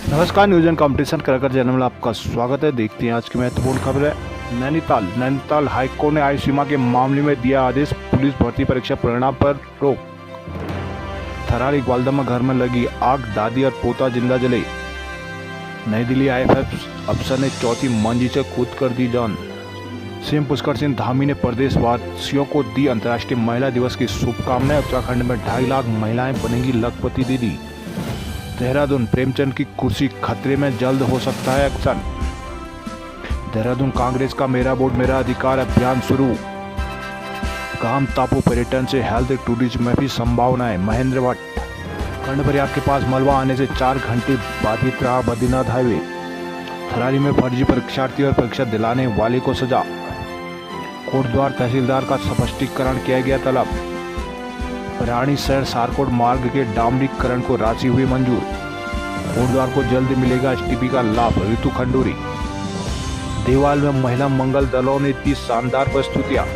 नमस्कार, news and competition कराकर channel में आपका स्वागत है। देखते हैं आज की महत्वपूर्ण खबर है। नैनीताल हाईकोर्ट ने आयु सीमा के मामले में दिया आदेश, पुलिस भर्ती परीक्षा परिणाम पर रोक। थराली ग्वालदम में घर में लगी आग, दादी और पोता जिंदा जले। नई दिल्ली आईएफएस अफसर ने चौथी मंजिल से कूद कर दी जान। सीएम पुष्कर सिंह धामी ने प्रदेशवासियों को दी अंतर्राष्ट्रीय महिला दिवस की शुभकामनाएं। उत्तराखंड में 2.5 लाख महिलाएं बनेंगी लखपति दीदी। देहरादून, प्रेमचंद की कुर्सी खतरे में, जल्द हो सकता है एक्शन। देहरादून कांग्रेस का मेरा वोट मेरा अधिकार अभियान शुरू। गाम टापू पर्यटन से हेल्थ टूरिज्म में भी संभावनाएं। महेंद्र भट्ट, कर्णप्रयाग के पास मलबा आने से 4 घंटे बाधित रहा बद्रीनाथ हाईवे। थराली में फर्जी परीक्षार्थी और परीक्षा दिलाने वाले को सजा। कोटद्वार तहसीलदार का स्पष्टीकरण किया गया तलब। रानीसर सारकोट मार्ग के डामरीकरण को राशि हुई मंजूर। कोटद्वार को जल्द मिलेगा एसटीपी का लाभ। ऋतु खंडूरी, देवाल में महिला मंगल दलों ने दी शानदार प्रस्तुतियां।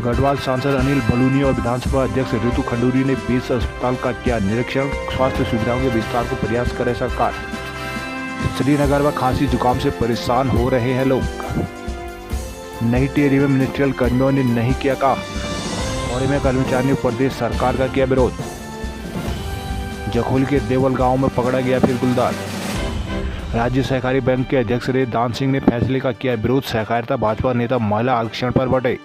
गढ़वाल सांसद अनिल बलूनी और विधानसभा अध्यक्ष ऋतु खंडूरी ने 20 अस्पताल का किया निरीक्षण। स्वास्थ्य सुविधाओं के विस्तार को प्रयास करे सरकार। श्रीनगर में खांसी जुकाम से परेशान हो रहे हैं लोग। नई टिहरी में मिनिस्ट्रियल कर्मियों ने नहीं किया काम। औड़ी में कर्मचारियों ने प्रदेश सरकार का किया विरोध। जखोली के देवल गांव में पकड़ा गया फिर गुलदार। राज्य सहकारी बैंक के अध्यक्ष रे दान सिंह ने फैसले का किया विरोध। सहकारिता भाजपा नेता महिला आरक्षण पर बटे।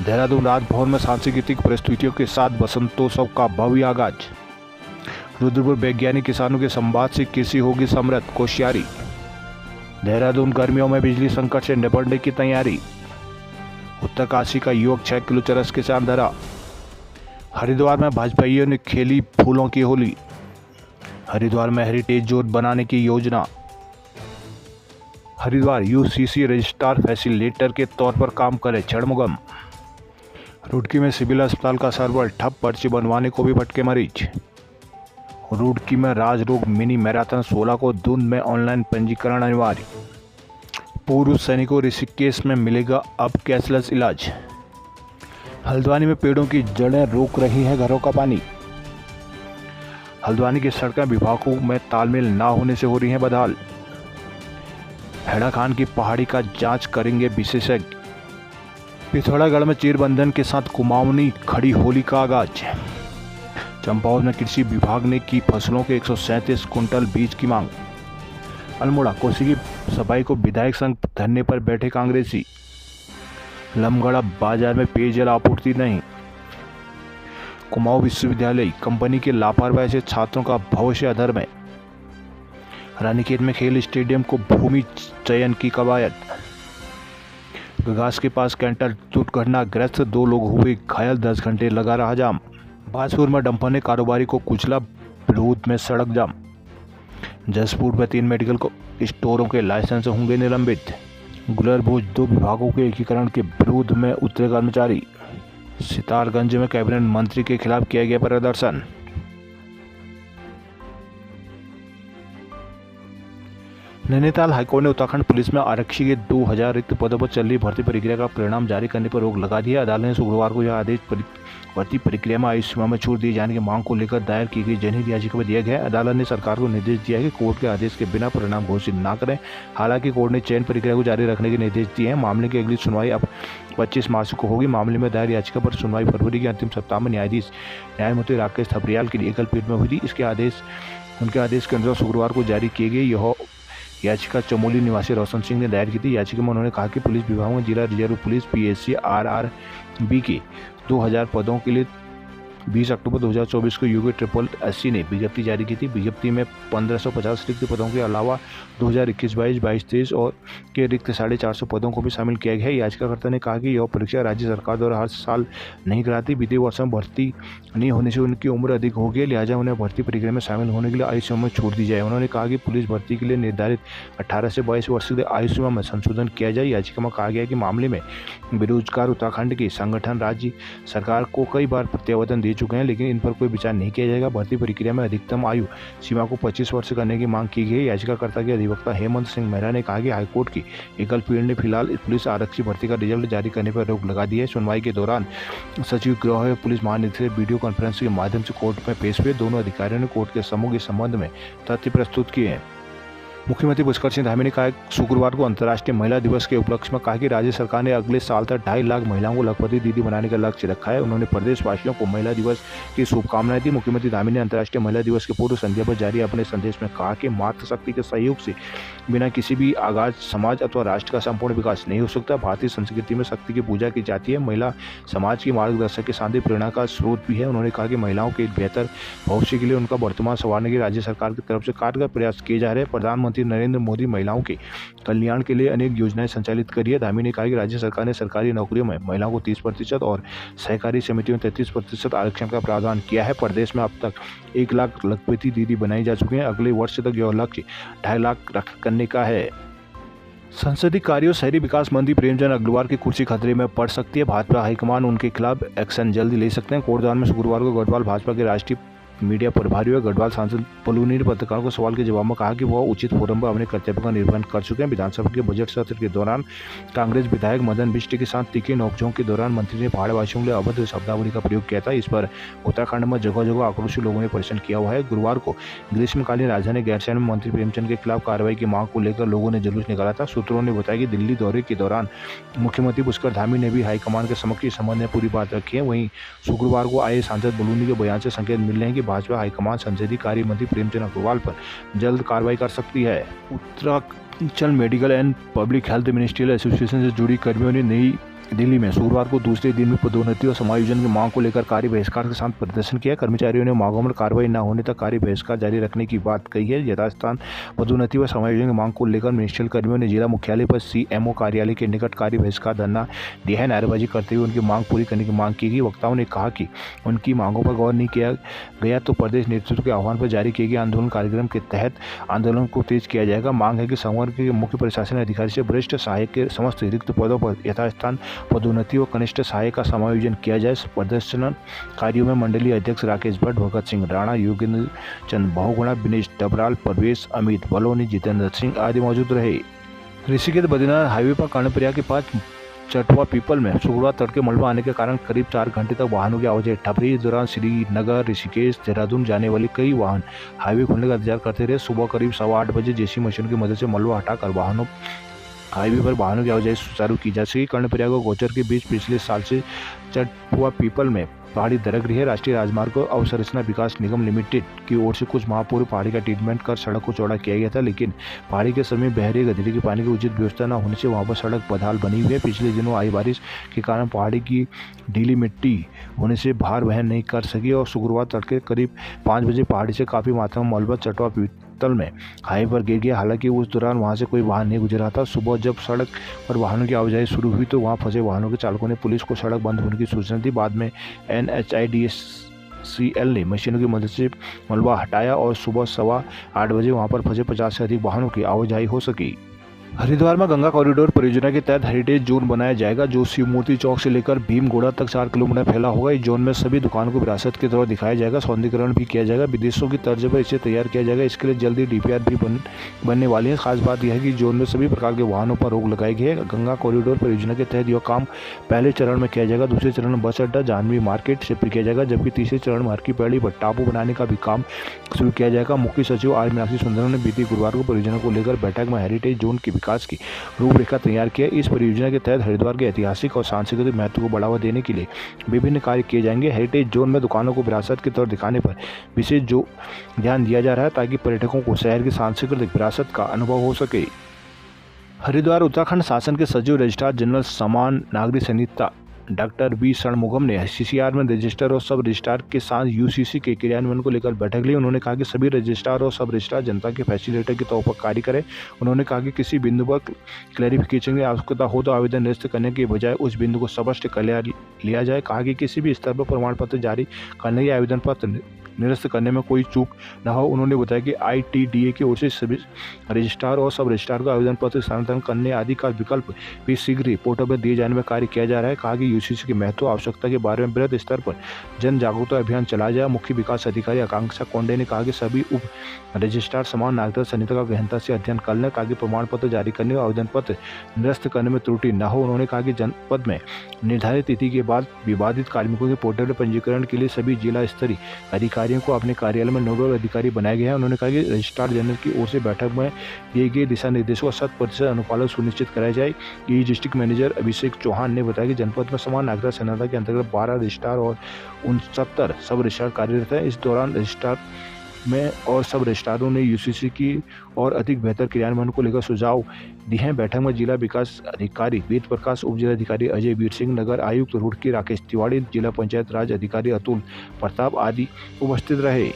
देहरादून राजभवन में सांस्कृतिक प्रस्तुतियों के साथ बसंतोत्सव का भव्य आगाज। रुद्रपुर वैज्ञानिक किसानों के संवाद से कृषि होगी समृद्ध। कोश्यारी, देहरादून गर्मियों में बिजली संकट से निपटने की तैयारी। उत्तरकाशी का युवक 6 किलो चरस के साथ धरा। हरिद्वार में भाजपाइयों ने खेली फूलों की होली। हरिद्वार में हेरिटेज जोन बनाने की योजना। हरिद्वार यूसीसी रजिस्ट्रार फैसिलिटेटर के तौर पर काम करे छड़मुगम। रुड़की में सिविल अस्पताल का सर्वर ठप, पर्ची बनवाने को भी भटके मरीज। रुड़की में राजरोग मिनी मैराथन 16 को धुंध में ऑनलाइन पंजीकरण अनिवार्य। पूर्व सैनिकों ऋषिकेश में मिलेगा अब कैशलेस इलाज। हल्द्वानी में पेड़ों की जड़ें रोक रही हैं घरों का पानी। हल्द्वानी की सड़कें विभागों में तालमेल ना होने से हो रही हैं बदहाल। हैड़ा खान की पहाड़ी का जांच करेंगे विशेषज्ञ। पिथौरागढ़ में चीरबंधन के साथ कुमाऊनी खड़ी होली का आगाज। चंपावत में कृषि विभाग ने की फसलों के 137 कुंटल बीज की मांग। अल्मोड़ा, कोसी की सफाई को विधायक संघ धरने पर बैठे कांग्रेसी। लमगड़ा बाजार में पेयजल आपूर्ति नहीं। कुमाऊं विश्वविद्यालय कंपनी के लापरवाही से छात्रों का भविष्य अधर में। रानीखेत में खेल स्टेडियम को भूमि चयन की कवायद। गगास के पास कैंटर दुर्घटनाग्रस्त, 2 लोग हुए घायल, 10 घंटे लगा रहा जाम। बाजपुर में डंपर ने कारोबारी को कुचला, विरोध में सड़क जाम। जसपुर में 3 मेडिकल स्टोरों के लाइसेंस होंगे निलंबित। गुलरभोज 2 विभागों के एकीकरण के विरोध में उतरे कर्मचारी। सितारगंज में कैबिनेट मंत्री के खिलाफ किया गया प्रदर्शन। नैनीताल हाईकोर्ट ने उत्तराखंड पुलिस में आरक्षी के 2000 रिक्त पदों पर चल रही भर्ती प्रक्रिया का परिणाम जारी करने पर रोक लगा दी है। अदालत ने शुक्रवार को यह आदेश भर्ती प्रक्रिया में आयु सीमा में छूट दिए जाने की मांग को लेकर दायर की गई जनहित याचिका में दिया गया है। अदालत ने सरकार को निर्देश दिया है कि कोर्ट के आदेश के बिना परिणाम घोषित न करें। हालांकि कोर्ट ने चयन प्रक्रिया को जारी रखने के निर्देश दिए हैं। मामले की अगली सुनवाई अब 25 मार्च को होगी। मामले में दायर याचिका पर सुनवाई फरवरी के अंतिम सप्ताह में न्यायमूर्ति राकेश थपरियाल की एकल पीठ में हुई थी। उनके आदेश के अनुसार शुक्रवार को जारी किए गए यह याचिका चमोली निवासी रोशन सिंह ने दायर की थी। याचिका में उन्होंने कहा कि पुलिस विभाग में जिला रिजर्व पुलिस पीएससी आरआरबी के 2000 पदों के लिए 20 अक्टूबर 2024 को यूपी SSSC ने विज्ञप्ति जारी की थी। विज्ञप्ति में 1550 रिक्त पदों के अलावा 2021-22, 22-23 और के रिक्त 450 पदों को भी शामिल किया गया है। याचिकाकर्ता ने कहा कि यह परीक्षा राज्य सरकार द्वारा हर साल नहीं कराती। बीते वर्ष में भर्ती नहीं होने से उनकी उम्र अधिक हो गई, लिहाजा उन्हें भर्ती प्रक्रिया में शामिल होने के लिए आयु सीमा में छूट दी जाए। उन्होंने कहा कि पुलिस भर्ती के लिए निर्धारित 18 से 22 वर्ष के लिए आयु सीमा में संशोधन किया जाए। याचिका में कहा गया कि मामले में बेरोजगार उत्तराखंड के संगठन राज्य सरकार को कई बार प्रत्यावर्तन दिए चुके हैं, लेकिन इन पर कोई विचार नहीं किया जाएगा। भर्ती प्रक्रिया में अधिकतम आयु सीमा को 25 वर्ष करने की मांग की गई। याचिकाकर्ता के अधिवक्ता हेमंत सिंह मेहरा ने कहा कि हाईकोर्ट की एकल पीठ ने फिलहाल पुलिस आरक्षी भर्ती का रिजल्ट जारी करने पर रोक लगा दी है। सुनवाई के दौरान सचिव गृह एवं पुलिस महानिदेशक वीडियो कॉन्फ्रेंस के माध्यम से कोर्ट में पेश हुए। दोनों अधिकारियों ने कोर्ट के सम्मुख इस संबंध में तथ्य प्रस्तुत किए हैं। मुख्यमंत्री पुष्कर सिंह धामी ने कहा शुक्रवार को अंतर्राष्ट्रीय महिला दिवस के उपलक्ष्य में कहा कि राज्य सरकार ने अगले साल तक 2.5 लाख महिलाओं को लखपति दीदी बनाने का लक्ष्य रखा है। उन्होंने प्रदेशवासियों को महिला दिवस की शुभकामनाएं दी। मुख्यमंत्री धामी ने अंतर्राष्ट्रीय महिला दिवस के पूर्व संध्या पर जारी अपने संदेश में कहा कि मातृशक्ति के सहयोग से बिना किसी भी आगाज समाज अथवा राष्ट्र का संपूर्ण विकास नहीं हो सकता। भारतीय संस्कृति में शक्ति की पूजा की जाती है। महिला समाज की मार्गदर्शक के साथ ही प्रेरणा का स्रोत भी है। उन्होंने कहा कि महिलाओं के बेहतर भविष्य के लिए उनका वर्तमान संवारने की राज्य सरकार की तरफ से कारगर प्रयास किए जा रहे हैं। प्रधानमंत्री नरेंद्र मोदी महिलाओं के कल्याण के लिए अनेक योजनाएं संचालित करी है। धामी ने कहा कि राज्य सरकार ने सरकारी नौकरियों में महिलाओं को 30% और सहकारी समितियों में 33% आरक्षण का प्रावधान किया है। प्रदेश में अब तक 1 लाख लखपति दीदी बनाई जा चुके हैं। अगले वर्ष तक यह लक्ष्य 2.5 लाख करने का है। संसदीय कार्य और शहरी विकास मंत्री प्रेमचंद अग्रवाल की कुर्सी खतरे में पड़ सकती है। भाजपा हाईकमान उनके खिलाफ एक्शन जल्दी ले सकते हैं। कोटद्वार में शुक्रवार को गढ़वाल भाजपा के राष्ट्रीय मीडिया प्रभारी हुए गढ़वाल सांसद बलूनी ने पत्रकारों को सवाल के जवाब में कहा कि वह उचित फोरम पर अपने कर्तव्य का निर्वहन कर चुके हैं। विधानसभा के बजट सत्र के दौरान कांग्रेस विधायक मदन बिष्ट के साथ तीखे नोकझोंक के दौरान मंत्री ने पहाड़वासियों के लिए अभद्र शब्दावली का प्रयोग किया था। इस पर उत्तराखंड में जगह जगह आक्रोशी लोगों ने प्रदर्शन किया हुआ है। गुरुवार को ग्रीष्मकालीन राजधानी गैरसैंण में मंत्री प्रेमचंद के खिलाफ कार्रवाई की मांग को लेकर लोगों ने जुलूस निकाला था। सूत्रों ने बताया कि दिल्ली दौरे के दौरान मुख्यमंत्री पुष्कर धामी ने भी हाईकमान के समक्ष इस संबंध में पूरी बात रखी है। वहीं शुक्रवार को आए सांसद बलूनी के बयान से संकेत मिल रहे हैं कि भाजपा हाईकमान संसदीय कार्य मंत्री प्रेमचंद अग्रवाल पर जल्द कार्रवाई कर सकती है। Uttaranchal medical and public health ministerial association से जुड़ी कर्मियों ने नई दिल्ली में शुक्रवार को दूसरे दिन में पदोन्नति और समायोजन की मांग को लेकर कार्य बहिष्कार के साथ प्रदर्शन किया। कर्मचारियों ने मांगों में कार्रवाई न होने तक कार्य बहिष्कार जारी रखने की बात कही है। यथास्थान पदोन्नति व समायोजन की मांग को लेकर मिनिस्ट्रियल कर्मियों ने जिला मुख्यालय पर सीएमओ कार्यालय के निकट कार्य बहिष्कार धरना दिया है। नारेबाजी करते हुए उनकी मांग पूरी करने की मांग की गई। वक्ताओं ने कहा कि उनकी मांगों पर गौर नहीं किया गया तो प्रदेश नेतृत्व के आह्वान पर जारी किए गए आंदोलन कार्यक्रम के तहत आंदोलन को तेज किया जाएगा। मांग है कि संवर्ग के मुख्य प्रशासन अधिकारी से वरिष्ठ सहायक के समस्त रिक्त पदों पर यथास्थान पदोन्नति व कनिष्ठ सहायक का समायोजन किया जाए। प्रदर्शनकारियों में मंडलीय अध्यक्ष राकेश भट्ट, भगत सिंह राणा, योगेंद्र चंद बहुगुणा, विनेश डबराल, परवेश, अमित बलोनी, जितेंद्र सिंह आदि मौजूद रहे। ऋषिकेश बद्रीनाथ हाईवे पर कर्णप्रयाग के पास चटवा पीपल में शुक्रवार तड़के मलबा आने के कारण करीब 4 घंटे तक वाहनों की आवाजाही ठप रही। इस दौरान श्रीनगर, ऋषिकेश, देहरादून जाने वाले कई वाहन हाईवे खुलने का इंतजार करते रहे। सुबह करीब 8:15 बजे जेसीबी मशीन की मदद से मलबा हटाकर हाईवे पर वाहनों की आवाजाही सुचारू की जा सकी। कर्णप्रयाग और गोचर के बीच पिछले साल से चटवा पीपल में पहाड़ी दरक रही है। राष्ट्रीय राजमार्ग अवसंरचना विकास निगम लिमिटेड की ओर से कुछ माह पूर्व पहाड़ी का ट्रीटमेंट कर सड़क को चौड़ा किया गया था, लेकिन पहाड़ी के समय बह रही गदरी के पानी की उचित व्यवस्था न होने से वहां पर सड़क बदहाल बनी हुई है। पिछले दिनों आई बारिश के कारण पहाड़ी की ढीली मिट्टी होने से भार वहन नहीं कर सकी और शुक्रवार तड़के करीब 5 बजे पहाड़ी से काफ़ी मात्रा में मलबा चटवा पीपल में हाईवे पर गिर गया। हालांकि उस दौरान वहां से कोई वाहन नहीं गुजरा था। सुबह जब सड़क पर वाहनों की आवाजाही शुरू हुई तो वहां फंसे वाहनों के चालकों ने पुलिस को सड़क बंद होने की सूचना दी। बाद में NHIDCL ने मशीनों की मदद से मलबा हटाया और सुबह 8:15 बजे वहां पर फंसे 50 से अधिक वाहनों की आवाजाही हो सकी। हरिद्वार में गंगा कॉरिडोर परियोजना के तहत हेरिटेज जोन बनाया जाएगा, जो शिव मूर्ति चौक से लेकर भीमगोड़ा तक 4 किलोमीटर फैला होगा। इस जोन में सभी दुकानों को विरासत के तौर दिखाया जाएगा, सौंदर्यीकरण भी किया जाएगा। विदेशों की तर्ज पर इसे तैयार किया जाएगा। इसके लिए जल्दी DPR भी बनने वाली है। खास बात यह है कि जोन में सभी प्रकार के वाहनों पर रोक लगाई गई है। गंगा कॉरिडोर परियोजना के तहत यह काम पहले चरण में किया जाएगा। दूसरे चरण में बस अड्डा, जानवी मार्केट शिफ्ट किया जाएगा, जबकि तीसरे चरण में हरकी पैड़ी पर टापू बनाने का भी काम शुरू किया जाएगा। मुख्य सचिव आर मीनाक्षी सुंदरम ने बीती गुरुवार को परियोजना को लेकर बैठक में हेरिटेज जोन के विकास की रूपरेखा तैयार किया। इस परियोजना के तहत हरिद्वार के ऐतिहासिक और सांस्कृतिक महत्व को बढ़ावा देने के लिए विभिन्न कार्य किए जाएंगे। हेरिटेज जोन में दुकानों को विरासत के तौर दिखाने पर विशेष ध्यान दिया जा रहा है, ताकि पर्यटकों को शहर की सांस्कृतिक विरासत का अनुभव हो सके। हरिद्वार उत्तराखंड शासन के सचिव रजिस्ट्रार जनरल समान नागरिक संहिता डॉक्टर बी षणमुगम ने CCR में रजिस्ट्रार और सब रजिस्ट्रार के साथ UCC के क्रियान्वयन को लेकर बैठक ली। उन्होंने कहा कि सभी रजिस्ट्रार और सब रजिस्ट्रार जनता के फैसिलिटेटर के तौर पर कार्य करें। उन्होंने कहा कि किसी बिंदु पर क्लैरिफिकेशन की आवश्यकता हो तो आवेदन निरस्त करने के बजाय उस बिंदु को स्पष्ट कर लिया जाए। कहा कि किसी भी स्तर पर प्रमाण पत्र जारी करने या आवेदन पत्र निरस्त करने में कोई चूक न हो। उन्होंने बताया कि ITDA की ओर से सभी रजिस्ट्रार और सब रजिस्ट्रार को आवेदन पत्र स्थानांतरण करने आदि का विकल्प भी शीघ्र ही पोर्टल पर दिए जाने में कार्य किया जा रहा है। कहा कि UCC की महत्व आवश्यकता के बारे में बृहद स्तर पर जन जागरूकता अभियान चलाया जाए। मुख्य विकास अधिकारी आकांक्षा कोंडे ने कहा कि सभी उप रजिस्ट्रार समान नागरिकता संहिता का गहनता से अध्ययन कर लें ताकि प्रमाण पत्र जारी करने और आवेदन पत्र निरस्त करने में त्रुटि न हो। उन्होंने कहा कि जनपद में निर्धारित तिथि के बाद विवादित कार्मिकों के पोर्टल पर पंजीकरण के लिए सभी जिला स्तरीय अधिकारियों को अपने कार्यालय में नोडल अधिकारी बनाए गए हैं। उन्होंने कहा कि रजिस्ट्रार जनरल की ओर से बैठक में दिए गए दिशा निर्देशों का 100% अनुपालन सुनिश्चित कराया जाए। ये डिस्ट्रिक्ट मैनेजर अभिषेक चौहान ने बताया कि जनपद में समान नागरिकता संहिता के अंतर्गत 12 रजिस्ट्रार और 69 सब रजिस्ट्रार कार्यरत है। इस दौरान रजिस्ट्रार में और सब रजिस्ट्रारों ने UCC की और अधिक बेहतर क्रियान्वयन को लेकर सुझाव दिए हैं। बैठक में जिला विकास अधिकारी वेद प्रकाश, उप जिलाधिकारी अजय वीर सिंह, नगर आयुक्त रुड़की राकेश तिवारी, जिला पंचायत राज अधिकारी अतुल प्रताप आदि उपस्थित रहे।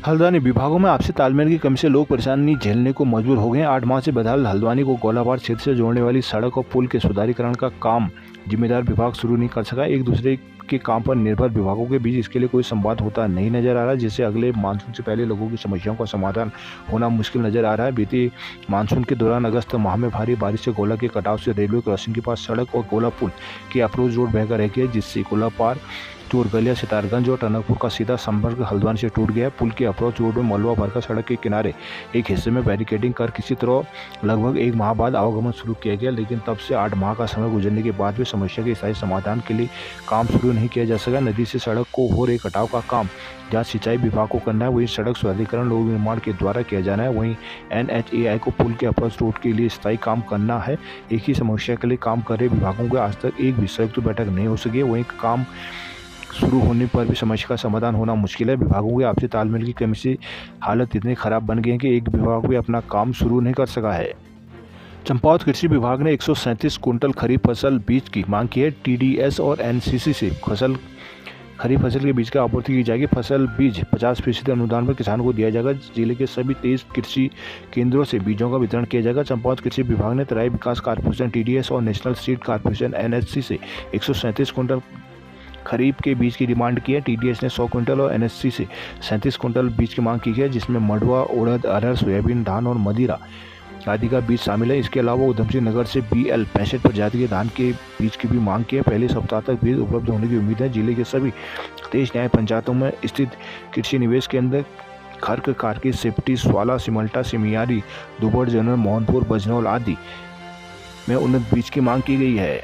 हल्द्वानी विभागों में आपसी तालमेल की कमी से लोग परेशानी झेलने को मजबूर हो गए। 8 माह से बदहाल हल्द्वानी को गोलाबार क्षेत्र से जोड़ने वाली सड़क और पुल के सुधारीकरण का काम जिम्मेदार विभाग शुरू नहीं कर सका। एक दूसरे के काम पर निर्भर विभागों के बीच इसके लिए कोई संवाद होता नहीं नजर आ रहा, जिससे अगले मानसून से पहले लोगों की समस्याओं का समाधान होना मुश्किल नजर आ रहा है। बीते मानसून के दौरान अगस्त माह में भारी बारिश से गोला के कटाव से रेलवे क्रॉसिंग के पास सड़क और गोला पुल की अप्रोच रोड बहकर रह गया, जिससे गोला पार चोरगलिया, सितारगंज और टनकपुर का सीधा संपर्क हल्द्वानी से टूट गया। पुल के अप्रोच रोड में मलबा भरकर सड़क के किनारे एक हिस्से में बैरिकेडिंग कर किसी तरह लगभग 1 माह बाद आवागमन शुरू किया गया, लेकिन तब से 8 माह का समय गुजरने के बाद भी समस्या के स्थायी समाधान के लिए काम शुरू नहीं किया जा सका। नदी से सड़क को हो रहे कटाव का काम जहाँ सिंचाई विभाग को करना है, वहीं सड़क सुधारीकरण लोक निर्माण के द्वारा किया जाना है। वहीं NHAI को पुल के अप्रोच रोड के लिए स्थायी काम करना है। एक ही समस्या के लिए काम कर रहे विभागों को आज तक एक भी संयुक्त बैठक नहीं हो सकी। वहीं काम शुरू होने पर भी समस्या का समाधान होना मुश्किल है। विभागों के आपसी तालमेल की कमी से हालत इतनी खराब बन गई है कि एक विभाग भी अपना काम शुरू नहीं कर सका है। चंपावत कृषि विभाग ने 137 कुंटल खरीफ फसल बीज की मांग की है। TDS और NCC से खरीफ फसल के बीज की आपूर्ति की जाएगी। फसल बीज 50% अनुदान पर किसानों को दिया जाएगा। जिले के सभी 23 कृषि केंद्रों से बीजों का वितरण किया जाएगा। चंपावत कृषि विभाग ने तराई विकास कारपोरेशन TDS और नेशनल सीड कारपोरेशन NHC से 137 कुंटल खरीफ के बीज की डिमांड की है। TDS ने 100 कुंटल और NHC से 37 कुंटल बीज की मांग की है, जिसमें मंडुआ, उड़द, अरहर, सोयाबीन, धान और मदिरा आदि का बीज शामिल है। इसके अलावा उधमसिंह नगर से BL 65 प्रजाति के धान के बीज की भी मांग की है। पहले सप्ताह तक बीज उपलब्ध होने की उम्मीद है। जिले के सभी 23 न्याय पंचायतों में स्थित कृषि निवेश केंद्र खर्क, कारकेर, सेप्टी, स्वाला, सिमल्टा, सिमियारी, दुबड़, जनरल, मोहनपुर, बजनौल आदि में उन्नत बीज की मांग की गई है।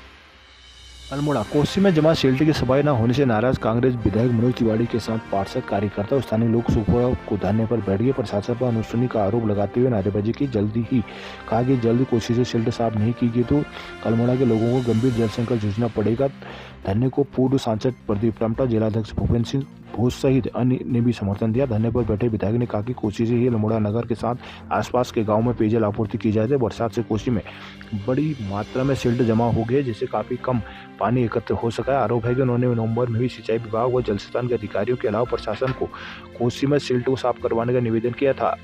अल्मोड़ा कोसी में जमा शेल्टर की सफाई न होने से नाराज कांग्रेस विधायक मनोज तिवारी के साथ पार्षद कार्यकर्ता और स्थानीय लोग सुखपुरा को धरने पर बैठ गए। प्रशासन पर अनसुनी का आरोप लगाते हुए नारेबाजी की। जल्दी ही कहा कि जल्दी कोसी से शेल्टर साफ नहीं की गई तो अल्मोड़ा के लोगों को गंभीर जल संकट जूझना पड़ेगा। धरने को पूर्व सांसद प्रदीप टमटा, जिलाध्यक्ष भूपेंद्र सिंह भोज सहित अन्य ने भी समर्थन दिया। धरने पर बैठे विधायक ने कहा कि कोसी से ही अल्मोड़ा नगर के साथ आसपास के गांव में पेयजल आपूर्ति की जाए। बरसात से कोसी में बड़ी मात्रा में सिल्ट जमा हो गए, जिससे काफी कम पानी एकत्र हो सका है। आरोप है कि उन्होंने नवंबर में भी सिंचाई विभाग व जल संसाधन के अधिकारियों के अलावा प्रशासन को कोसी में सिल्ट को साफ करवाने का निवेदन किया था।